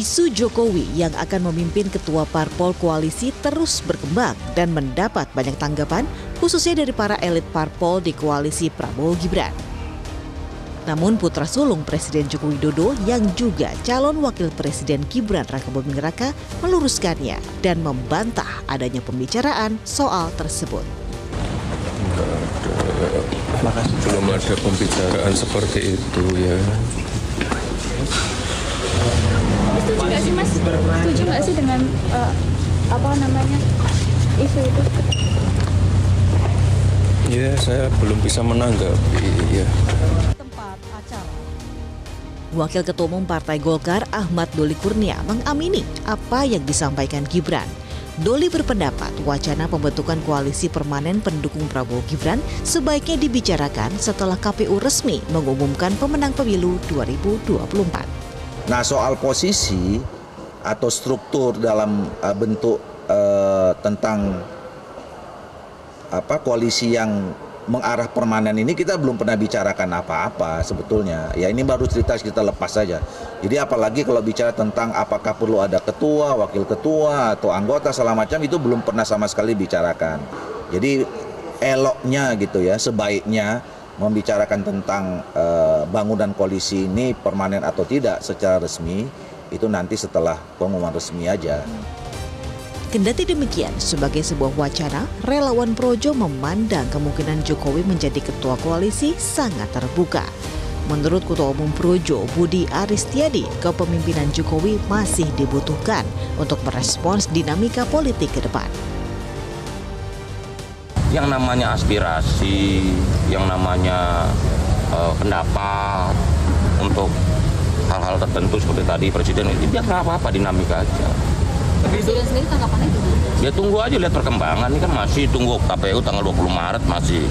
Isu Jokowi yang akan memimpin ketua parpol koalisi terus berkembang dan mendapat banyak tanggapan, khususnya dari para elit parpol di koalisi Prabowo Gibran. Namun putra sulung Presiden Joko Widodo yang juga calon wakil Presiden Gibran Rakabuming Raka meluruskannya dan membantah adanya pembicaraan soal tersebut. Belum ada pembicaraan seperti itu ya. Setuju nggak sih Mas? Setuju nggak sih dengan isu itu? Ya, saya belum bisa menanggapi ya. Wakil Ketua Umum Partai Golkar Ahmad Doli Kurnia mengamini apa yang disampaikan Gibran. Doli berpendapat wacana pembentukan koalisi permanen pendukung Prabowo Gibran sebaiknya dibicarakan setelah KPU resmi mengumumkan pemenang pemilu 2024. Nah, soal posisi atau struktur dalam bentuk tentang koalisi yang mengarah permanen ini kita belum pernah bicarakan apa-apa sebetulnya. Ya ini baru cerita kita lepas saja. Jadi apalagi kalau bicara tentang apakah perlu ada ketua, wakil ketua atau anggota segala macam itu belum pernah sama sekali bicarakan. Jadi eloknya gitu ya, sebaiknya membicarakan tentang bangunan koalisi ini permanen atau tidak secara resmi itu nanti setelah pengumuman resmi aja. Kendati demikian, sebagai sebuah wacana, relawan Projo memandang kemungkinan Jokowi menjadi ketua koalisi sangat terbuka. Menurut Ketua Umum Projo, Budi Aristiadi, kepemimpinan Jokowi masih dibutuhkan untuk merespons dinamika politik ke depan. Yang namanya aspirasi, yang namanya pendapat untuk hal-hal tertentu seperti tadi Presiden itu biar nggak apa-apa, dinamika aja. Presiden sendiri tanggapannya gimana? Ya tunggu aja lihat perkembangan, ini kan masih tunggu KPU tanggal 20 Maret masih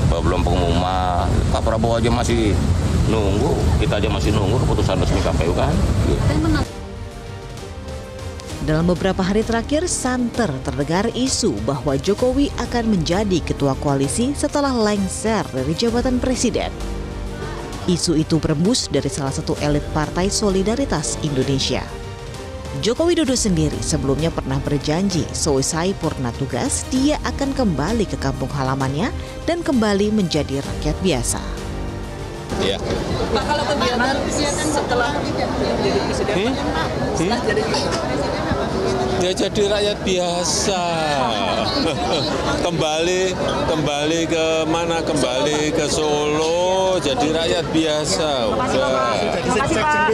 belum pengumuman. Pak Prabowo aja masih nunggu, kita aja masih nunggu keputusan resmi KPU kan. Dalam beberapa hari terakhir, santer terdengar isu bahwa Jokowi akan menjadi ketua koalisi setelah lengser dari jabatan presiden. Isu itu berembus dari salah satu elit Partai Solidaritas Indonesia. Joko Widodo sendiri sebelumnya pernah berjanji seusai purna tugas dia akan kembali ke kampung halamannya dan kembali menjadi rakyat biasa. Ya. Pak, kalau kegiatan setelah jadi presiden, setelah jadi presiden Ya jadi rakyat biasa. kembali ke mana? Kembali ke Solo. Jadi rakyat biasa. Udah.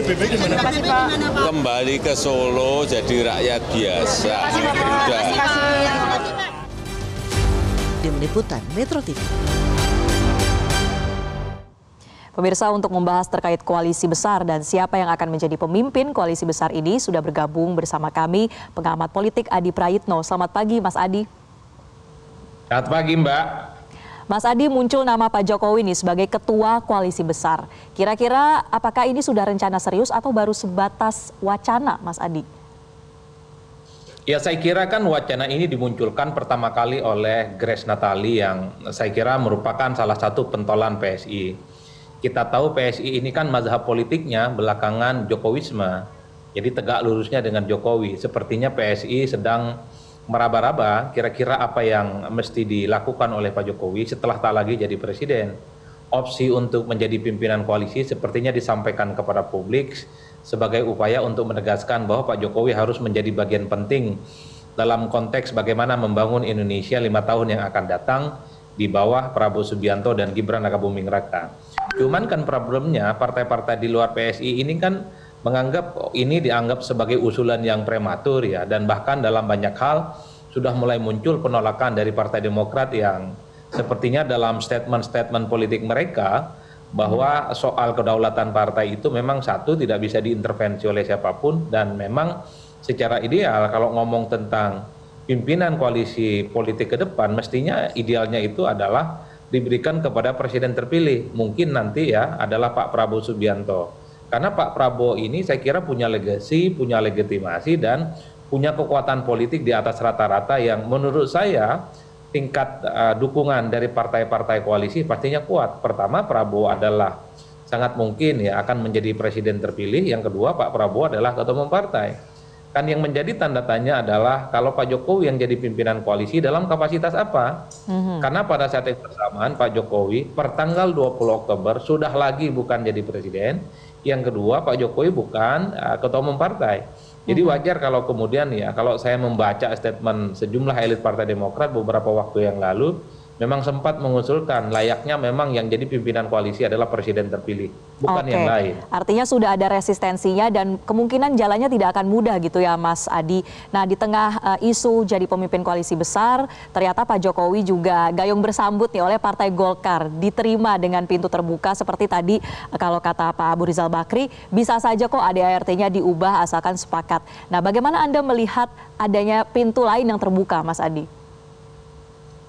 Kembali ke Solo. Jadi rakyat biasa. Udah. Tim Liputan Metro TV. Pemirsa, untuk membahas terkait koalisi besar dan siapa yang akan menjadi pemimpin koalisi besar ini sudah bergabung bersama kami pengamat politik Adi Prayitno. Selamat pagi Mas Adi. Selamat pagi Mbak. Mas Adi, muncul nama Pak Jokowi nih sebagai ketua koalisi besar. Kira-kira apakah ini sudah rencana serius atau baru sebatas wacana Mas Adi? Ya saya kira kan wacana ini dimunculkan pertama kali oleh Grace Natali yang saya kira merupakan salah satu pentolan PSI. Kita tahu PSI ini kan mazhab politiknya belakangan Jokowisme, jadi tegak lurusnya dengan Jokowi. Sepertinya PSI sedang meraba-raba kira-kira apa yang mesti dilakukan oleh Pak Jokowi setelah tak lagi jadi presiden. Opsi untuk menjadi pimpinan koalisi sepertinya disampaikan kepada publik sebagai upaya untuk menegaskan bahwa Pak Jokowi harus menjadi bagian penting dalam konteks bagaimana membangun Indonesia 5 tahun yang akan datang di bawah Prabowo Subianto dan Gibran Rakabuming Raka. Cuman kan problemnya partai-partai di luar PSI ini kan menganggap ini dianggap sebagai usulan yang prematur ya, dan bahkan dalam banyak hal sudah mulai muncul penolakan dari Partai Demokrat yang sepertinya dalam statement-statement politik mereka bahwa soal kedaulatan partai itu memang satu tidak bisa diintervensi oleh siapapun, dan memang secara ideal kalau ngomong tentang pimpinan koalisi politik ke depan mestinya idealnya itu adalah diberikan kepada presiden terpilih, mungkin nanti ya adalah Pak Prabowo Subianto. Karena Pak Prabowo ini saya kira punya legasi, punya legitimasi dan punya kekuatan politik di atas rata-rata yang menurut saya tingkat dukungan dari partai-partai koalisi pastinya kuat. Pertama, Prabowo adalah sangat mungkin ya akan menjadi presiden terpilih. Yang kedua, Pak Prabowo adalah ketua umum partai. Kan yang menjadi tanda tanya adalah kalau Pak Jokowi yang jadi pimpinan koalisi dalam kapasitas apa? Karena pada saat yang bersamaan Pak Jokowi per tanggal 20 Oktober sudah lagi bukan jadi presiden. Yang kedua, Pak Jokowi bukan ketua umum partai. Jadi wajar kalau kemudian ya, kalau saya membaca statement sejumlah elit Partai Demokrat beberapa waktu yang lalu, memang sempat mengusulkan layaknya memang yang jadi pimpinan koalisi adalah presiden terpilih, bukan yang lain. Artinya sudah ada resistensinya dan kemungkinan jalannya tidak akan mudah gitu ya Mas Adi. Nah di tengah isu jadi pemimpin koalisi besar, ternyata Pak Jokowi juga gayung bersambut nih oleh Partai Golkar, diterima dengan pintu terbuka seperti tadi kalau kata Pak Abu Rizal Bakri, bisa saja kok ADART-nya diubah asalkan sepakat. Nah bagaimana Anda melihat adanya pintu lain yang terbuka Mas Adi?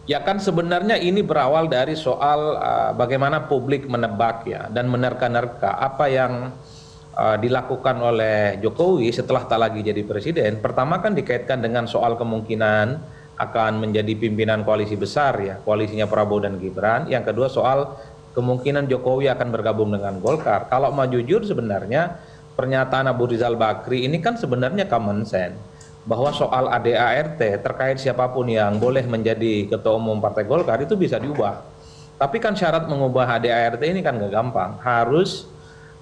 Ya kan sebenarnya ini berawal dari soal bagaimana publik menebak ya dan menerka-nerka apa yang dilakukan oleh Jokowi setelah tak lagi jadi presiden. Pertama kan dikaitkan dengan soal kemungkinan akan menjadi pimpinan koalisi besar ya, koalisinya Prabowo dan Gibran. Yang kedua soal kemungkinan Jokowi akan bergabung dengan Golkar. Kalau mau jujur sebenarnya pernyataan Abu Rizal Bakri ini kan sebenarnya common sense. Bahwa soal ADART terkait siapapun yang boleh menjadi ketua umum Partai Golkar itu bisa diubah. Tapi kan syarat mengubah ADART ini kan nggak gampang. Harus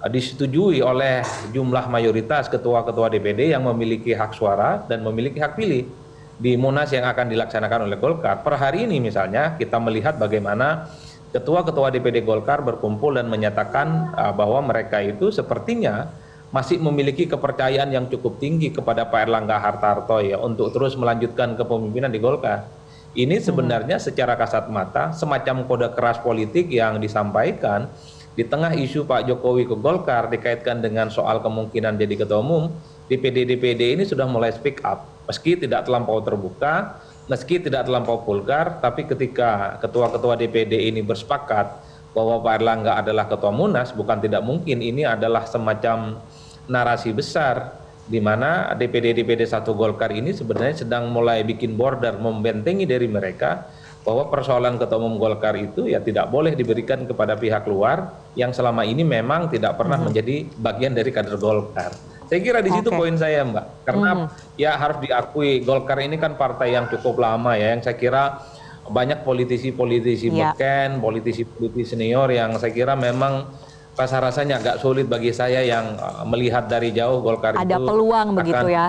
disetujui oleh jumlah mayoritas ketua-ketua DPD yang memiliki hak suara dan memiliki hak pilih di Munas yang akan dilaksanakan oleh Golkar. Per hari ini misalnya kita melihat bagaimana ketua-ketua DPD Golkar berkumpul dan menyatakan bahwa mereka itu sepertinya masih memiliki kepercayaan yang cukup tinggi kepada Pak Erlangga Hartarto ya untuk terus melanjutkan kepemimpinan di Golkar. Ini sebenarnya secara kasat mata semacam kode keras politik yang disampaikan di tengah isu Pak Jokowi ke Golkar dikaitkan dengan soal kemungkinan jadi ketua umum. DPD ini sudah mulai speak up meski tidak terlampau terbuka, meski tidak terlampau vulgar, tapi ketika ketua-ketua DPD ini bersepakat bahwa Pak Erlangga adalah ketua Munas, bukan tidak mungkin ini adalah semacam narasi besar di mana DPD 1 Golkar ini sebenarnya sedang mulai bikin border, membentengi dari mereka bahwa persoalan ketua umum Golkar itu ya tidak boleh diberikan kepada pihak luar yang selama ini memang tidak pernah menjadi bagian dari kader Golkar. Saya kira di situ poin saya Mbak, karena ya harus diakui Golkar ini kan partai yang cukup lama ya, yang saya kira banyak politisi-politisi beken, politisi-politisi senior yang saya kira memang rasa-rasanya agak sulit bagi saya yang melihat dari jauh Golkar ada itu peluang begitu ya,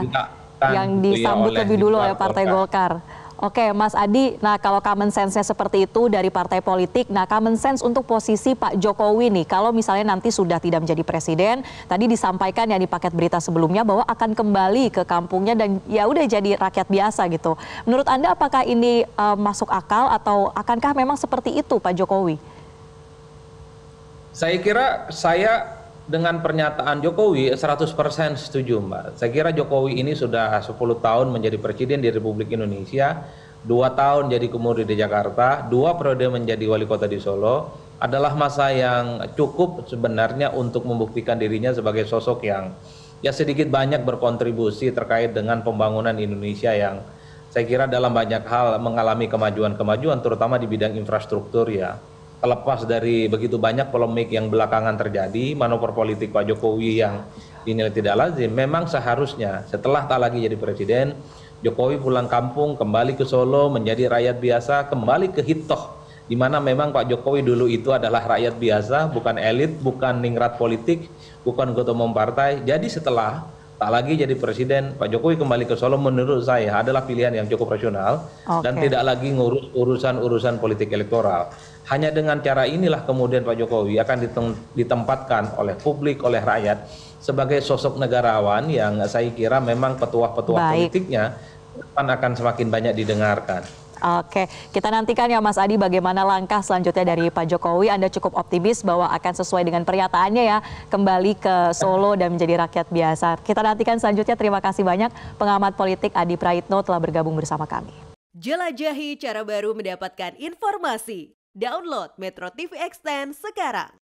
yang disambut lebih dulu oleh Partai Golkar. Oke Mas Adi, nah kalau common sense-nya seperti itu dari partai politik, nah common sense untuk posisi Pak Jokowi nih, kalau misalnya nanti sudah tidak menjadi presiden, tadi disampaikan ya di paket berita sebelumnya bahwa akan kembali ke kampungnya dan ya udah jadi rakyat biasa gitu. Menurut Anda apakah ini masuk akal atau akankah memang seperti itu Pak Jokowi? Saya kira saya dengan pernyataan Jokowi 100% setuju Mbak. Saya kira Jokowi ini sudah 10 tahun menjadi presiden di Republik Indonesia, 2 tahun jadi gubernur di Jakarta, 2 periode menjadi wali kota di Solo, adalah masa yang cukup sebenarnya untuk membuktikan dirinya sebagai sosok yang ya sedikit banyak berkontribusi terkait dengan pembangunan Indonesia yang saya kira dalam banyak hal mengalami kemajuan-kemajuan terutama di bidang infrastruktur ya. Terlepas dari begitu banyak polemik yang belakangan terjadi, manuver politik Pak Jokowi yang dinilai tidak lazim, memang seharusnya setelah tak lagi jadi presiden, Jokowi pulang kampung, kembali ke Solo, menjadi rakyat biasa, kembali ke hitoh, di mana memang Pak Jokowi dulu itu adalah rakyat biasa, bukan elit, bukan ningrat politik, bukan ketua umum partai. Jadi setelah tak lagi jadi presiden, Pak Jokowi kembali ke Solo menurut saya adalah pilihan yang cukup rasional dan tidak lagi ngurus urusan politik elektoral. Hanya dengan cara inilah kemudian Pak Jokowi akan ditempatkan oleh publik, oleh rakyat sebagai sosok negarawan yang saya kira memang petuah-petuah politiknya akan semakin banyak didengarkan. Oke, kita nantikan ya Mas Adi bagaimana langkah selanjutnya dari Pak Jokowi. Anda cukup optimis bahwa akan sesuai dengan pernyataannya ya, kembali ke Solo dan menjadi rakyat biasa. Kita nantikan selanjutnya. Terima kasih banyak pengamat politik Adi Praitno telah bergabung bersama kami. Jelajahi cara baru mendapatkan informasi. Download Metro TV Extend sekarang.